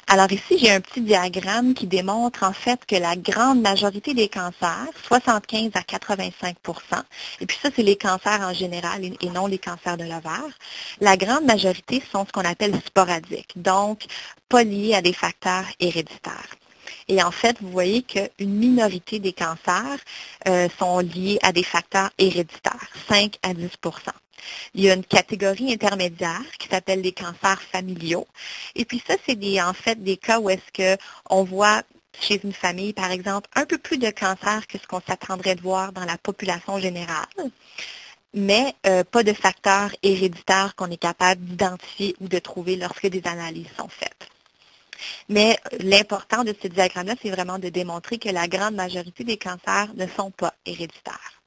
Alors ici, j'ai un petit diagramme qui démontre en fait que la grande majorité des cancers, 75 à 85 et puis ça, c'est les cancers en général et non les cancers de l'ovaire, la grande majorité sont ce qu'on appelle sporadiques, donc pas liés à des facteurs héréditaires. Et en fait, vous voyez qu'une minorité des cancers sont liés à des facteurs héréditaires, 5 à 10 Il y a une catégorie intermédiaire qui s'appelle les cancers familiaux. Et puis ça, c'est en fait des cas où est-ce qu'on voit chez une famille, par exemple, un peu plus de cancer que ce qu'on s'attendrait de voir dans la population générale, mais pas de facteurs héréditaires qu'on est capable d'identifier ou de trouver lorsque des analyses sont faites. Mais l'important de ce diagramme-là, c'est vraiment de démontrer que la grande majorité des cancers ne sont pas héréditaires.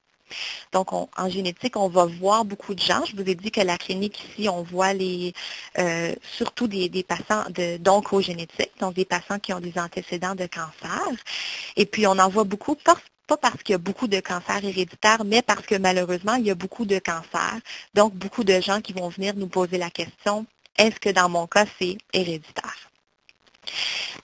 Donc, en génétique, on va voir beaucoup de gens. Je vous ai dit que la clinique ici, on voit surtout des patients d'oncogénétique, donc des patients qui ont des antécédents de cancer. Et puis, on en voit beaucoup, pas parce qu'il y a beaucoup de cancers héréditaires, mais parce que malheureusement, il y a beaucoup de cancers. Donc, beaucoup de gens qui vont venir nous poser la question, est-ce que dans mon cas, c'est héréditaire?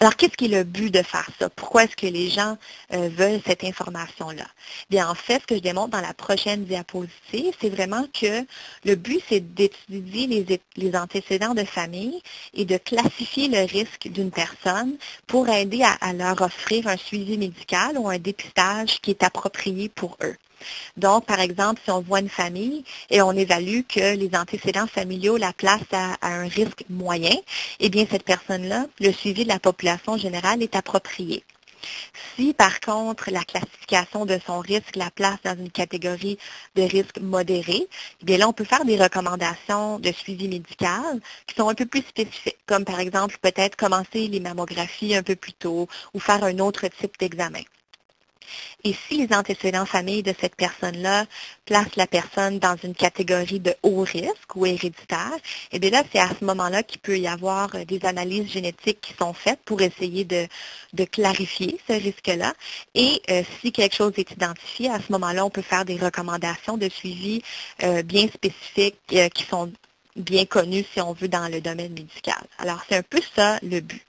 Alors, qu'est-ce qui est le but de faire ça? Pourquoi est-ce que les gens veulent cette information-là? Bien, en fait, ce que je démontre dans la prochaine diapositive, c'est vraiment que le but, c'est d'étudier les antécédents de famille et de classifier le risque d'une personne pour aider à leur offrir un suivi médical ou un dépistage qui est approprié pour eux. Donc, par exemple, si on voit une famille et on évalue que les antécédents familiaux la placent à un risque moyen, eh bien, cette personne-là, le suivi de la population générale est approprié. Si, par contre, la classification de son risque la place dans une catégorie de risque modéré, eh bien là, on peut faire des recommandations de suivi médical qui sont un peu plus spécifiques, comme par exemple, peut-être commencer les mammographies un peu plus tôt ou faire un autre type d'examen. Et si les antécédents famille de cette personne-là placent la personne dans une catégorie de haut risque ou héréditaire, eh bien là, c'est à ce moment-là qu'il peut y avoir des analyses génétiques qui sont faites pour essayer de clarifier ce risque-là. Et si quelque chose est identifié, à ce moment-là, on peut faire des recommandations de suivi bien spécifiques qui sont bien connues, si on veut, dans le domaine médical. Alors, c'est un peu ça le but.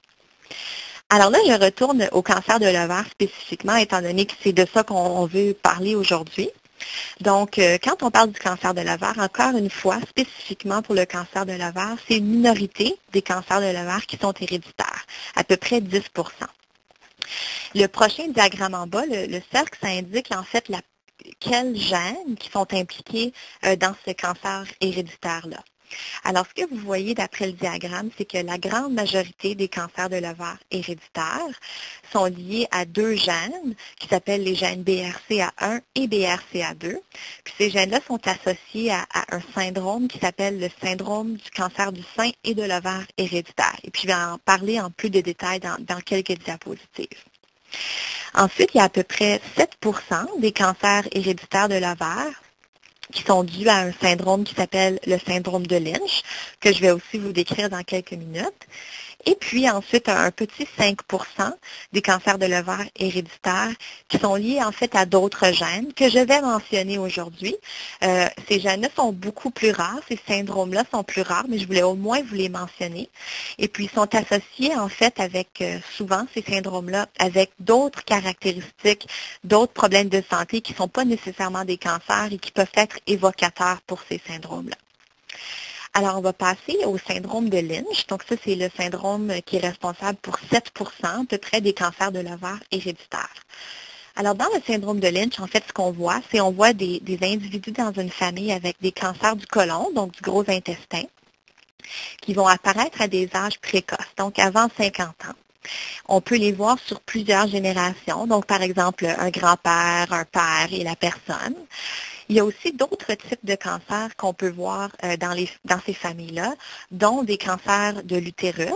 Alors là, je retourne au cancer de l'ovaire spécifiquement, étant donné que c'est de ça qu'on veut parler aujourd'hui. Donc, quand on parle du cancer de l'ovaire, encore une fois, spécifiquement pour le cancer de l'ovaire, c'est une minorité des cancers de l'ovaire qui sont héréditaires, à peu près 10 Le prochain diagramme en bas, le cercle, ça indique en fait quels gènes qui sont impliqués dans ce cancer héréditaire-là. Alors, ce que vous voyez d'après le diagramme, c'est que la grande majorité des cancers de l'ovaire héréditaires sont liés à deux gènes qui s'appellent les gènes BRCA1 et BRCA2. Puis ces gènes-là sont associés à un syndrome qui s'appelle le syndrome du cancer du sein et de l'ovaire héréditaire. Et puis, je vais en parler en plus de détails dans quelques diapositives. Ensuite, il y a à peu près 7 des cancers héréditaires de l'ovaire qui sont dus à un syndrome qui s'appelle le syndrome de Lynch, que je vais aussi vous décrire dans quelques minutes. Et puis ensuite, un petit 5 des cancers de l'ovaire héréditaires qui sont liés en fait à d'autres gènes que je vais mentionner aujourd'hui. Ces gènes-là sont beaucoup plus rares, ces syndromes-là sont plus rares, mais je voulais au moins vous les mentionner. Et puis, ils sont associés en fait avec, souvent, ces syndromes-là, avec d'autres caractéristiques, d'autres problèmes de santé qui ne sont pas nécessairement des cancers et qui peuvent être évocateurs pour ces syndromes-là. Alors, on va passer au syndrome de Lynch. Donc, ça, c'est le syndrome qui est responsable pour 7 à peu près des cancers de l'ovaire héréditaires. Alors, dans le syndrome de Lynch, en fait, ce qu'on voit, c'est on voit des individus dans une famille avec des cancers du côlon, donc du gros intestin, qui vont apparaître à des âges précoces, donc avant 50 ans. On peut les voir sur plusieurs générations, donc par exemple un grand-père, un père et la personne. Il y a aussi d'autres types de cancers qu'on peut voir dans ces familles-là, dont des cancers de l'utérus,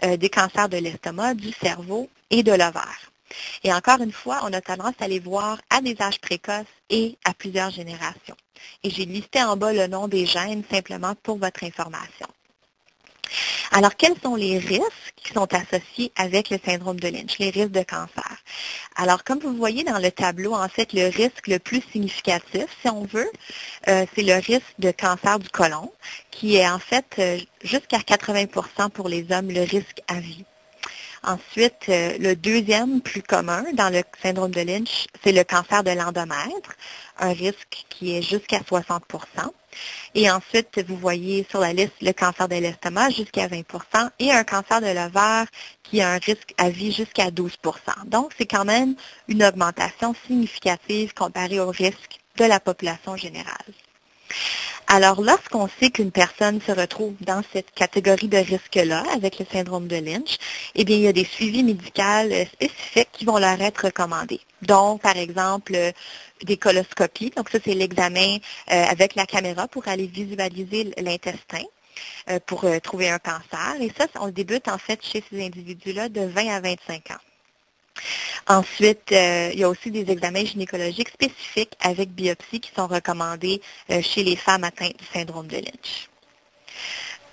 des cancers de l'estomac, du cerveau et de l'ovaire. Et encore une fois, on a tendance à les voir à des âges précoces et à plusieurs générations. Et j'ai listé en bas le nom des gènes simplement pour votre information. Alors, quels sont les risques qui sont associés avec le syndrome de Lynch, les risques de cancer? Alors, comme vous voyez dans le tableau, en fait, le risque le plus significatif, si on veut, c'est le risque de cancer du côlon, qui est en fait jusqu'à 80% pour les hommes, le risque à vie. Ensuite, le deuxième plus commun dans le syndrome de Lynch, c'est le cancer de l'endomètre, un risque qui est jusqu'à 60%. Et ensuite, vous voyez sur la liste le cancer de l'estomac jusqu'à 20% et un cancer de l'ovaire qui a un risque à vie jusqu'à 12%. Donc, c'est quand même une augmentation significative comparée au risque de la population générale. Alors, lorsqu'on sait qu'une personne se retrouve dans cette catégorie de risque-là, avec le syndrome de Lynch, eh bien, il y a des suivis médicaux spécifiques qui vont leur être recommandés. Donc, par exemple, des coloscopies. Donc, ça, c'est l'examen avec la caméra pour aller visualiser l'intestin pour trouver un cancer. Et ça, on débute en fait chez ces individus-là de 20 à 25 ans. Ensuite, il y a aussi des examens gynécologiques spécifiques avec biopsie qui sont recommandés chez les femmes atteintes du syndrome de Lynch.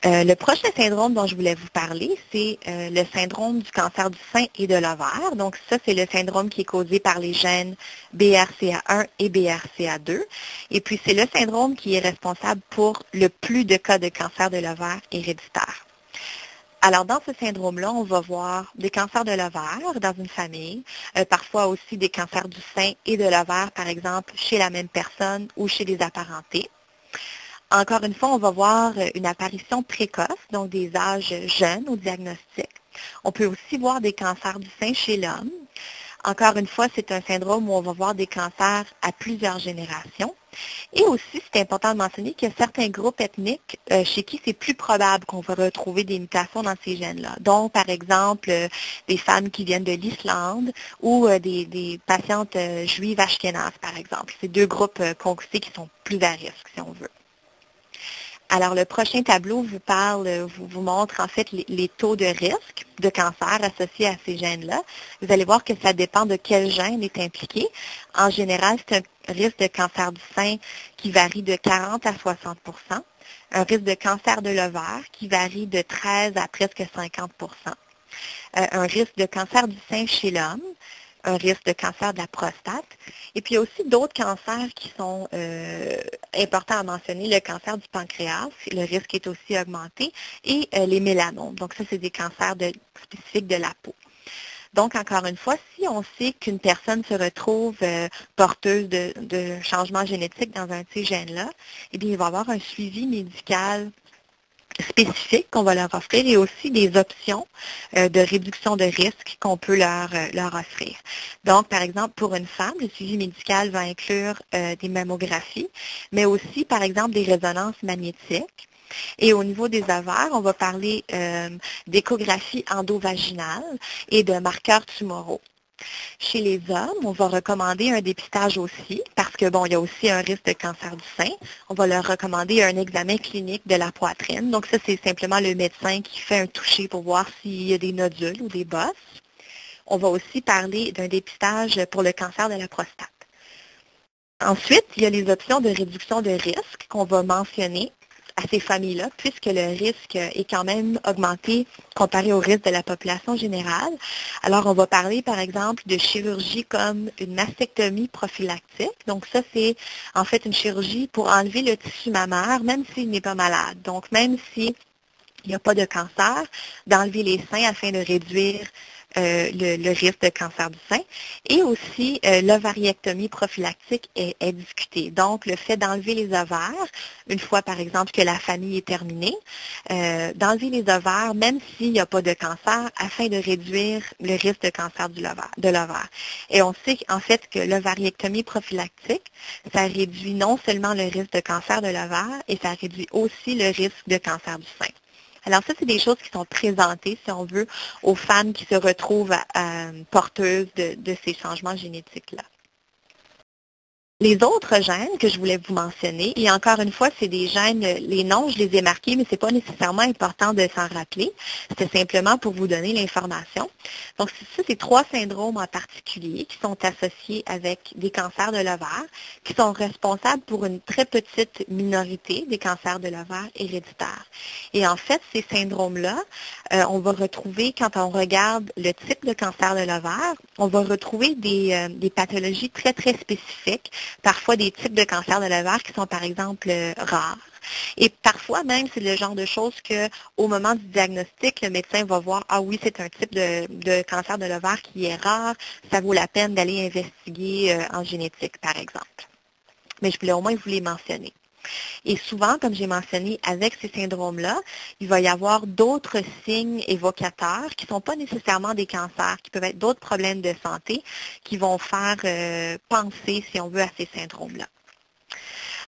Le prochain syndrome dont je voulais vous parler, c'est le syndrome du cancer du sein et de l'ovaire. Donc ça, c'est le syndrome qui est causé par les gènes BRCA1 et BRCA2. Et puis, c'est le syndrome qui est responsable pour le plus de cas de cancer de l'ovaire héréditaire. Alors, dans ce syndrome-là, on va voir des cancers de l'ovaire dans une famille, parfois aussi des cancers du sein et de l'ovaire, par exemple, chez la même personne ou chez des apparentés. Encore une fois, on va voir une apparition précoce, donc des âges jeunes au diagnostic. On peut aussi voir des cancers du sein chez l'homme. Encore une fois, c'est un syndrome où on va voir des cancers à plusieurs générations. Et aussi, c'est important de mentionner qu'il y a certains groupes ethniques chez qui c'est plus probable qu'on va retrouver des mutations dans ces gènes-là. Donc, par exemple, des femmes qui viennent de l'Islande ou des patientes juives ashkénazes, par exemple. C'est deux groupes qu'on sait qui sont plus à risque, si on veut. Alors, le prochain tableau vous montre en fait les taux de risque de cancer associés à ces gènes-là. Vous allez voir que ça dépend de quel gène est impliqué. En général, c'est un risque de cancer du sein qui varie de 40 à 60 un risque de cancer de l'ovaire qui varie de 13 à presque 50 un risque de cancer du sein chez l'homme, un risque de cancer de la prostate. Et puis, il y a aussi d'autres cancers qui sont importants à mentionner. Le cancer du pancréas, le risque est aussi augmenté, et les mélanomes. Donc, ça, c'est des cancers spécifiques de la peau. Donc, encore une fois, si on sait qu'une personne se retrouve porteuse de changements génétiques dans un de ces gènes-là, eh bien, il va y avoir un suivi médical spécifiques qu'on va leur offrir et aussi des options de réduction de risque qu'on peut leur offrir. Donc, par exemple, pour une femme, le suivi médical va inclure des mammographies, mais aussi, par exemple, des résonances magnétiques. Et au niveau des ovaires, on va parler d'échographie endovaginale et de marqueurs tumoraux. Chez les hommes, on va recommander un dépistage aussi, parce que, bon, il y a aussi un risque de cancer du sein. On va leur recommander un examen clinique de la poitrine. Donc, ça, c'est simplement le médecin qui fait un toucher pour voir s'il y a des nodules ou des bosses. On va aussi parler d'un dépistage pour le cancer de la prostate. Ensuite, il y a les options de réduction de risque qu'on va mentionner à ces familles-là, puisque le risque est quand même augmenté comparé au risque de la population générale. Alors, on va parler, par exemple, de chirurgie comme une mastectomie prophylactique. Donc, ça, c'est en fait une chirurgie pour enlever le tissu mammaire, même s'il n'est pas malade. Donc, même s'il n'y a pas de cancer, d'enlever les seins afin de réduire le risque de cancer du sein. Et aussi, l'ovariectomie prophylactique est discutée. Donc, le fait d'enlever les ovaires, une fois, par exemple, que la famille est terminée, d'enlever les ovaires, même s'il n'y a pas de cancer, afin de réduire le risque de cancer de l'ovaire. Et on sait en fait que l'ovariectomie prophylactique, ça réduit non seulement le risque de cancer de l'ovaire, et ça réduit aussi le risque de cancer du sein. Alors ça, c'est des choses qui sont présentées, si on veut, aux femmes qui se retrouvent porteuses de ces changements génétiques-là. Les autres gènes que je voulais vous mentionner, et encore une fois, c'est des gènes, les noms, je les ai marqués, mais ce n'est pas nécessairement important de s'en rappeler. C'était simplement pour vous donner l'information. Donc, ça, c'est 3 syndromes en particulier qui sont associés avec des cancers de l'ovaire, qui sont responsables pour une très petite minorité des cancers de l'ovaire héréditaires. Et en fait, ces syndromes-là, on va retrouver, quand on regarde le type de cancer de l'ovaire, on va retrouver des pathologies très, très spécifiques, parfois des types de cancer de l'ovaire qui sont, par exemple, rares. Et parfois même, c'est le genre de choses qu'au moment du diagnostic, le médecin va voir, ah oui, c'est un type de cancer de l'ovaire qui est rare, ça vaut la peine d'aller investiguer en génétique, par exemple. Mais je voulais au moins vous les mentionner. Et souvent, comme j'ai mentionné, avec ces syndromes-là, il va y avoir d'autres signes évocateurs qui ne sont pas nécessairement des cancers, qui peuvent être d'autres problèmes de santé qui vont faire penser, si on veut, à ces syndromes-là.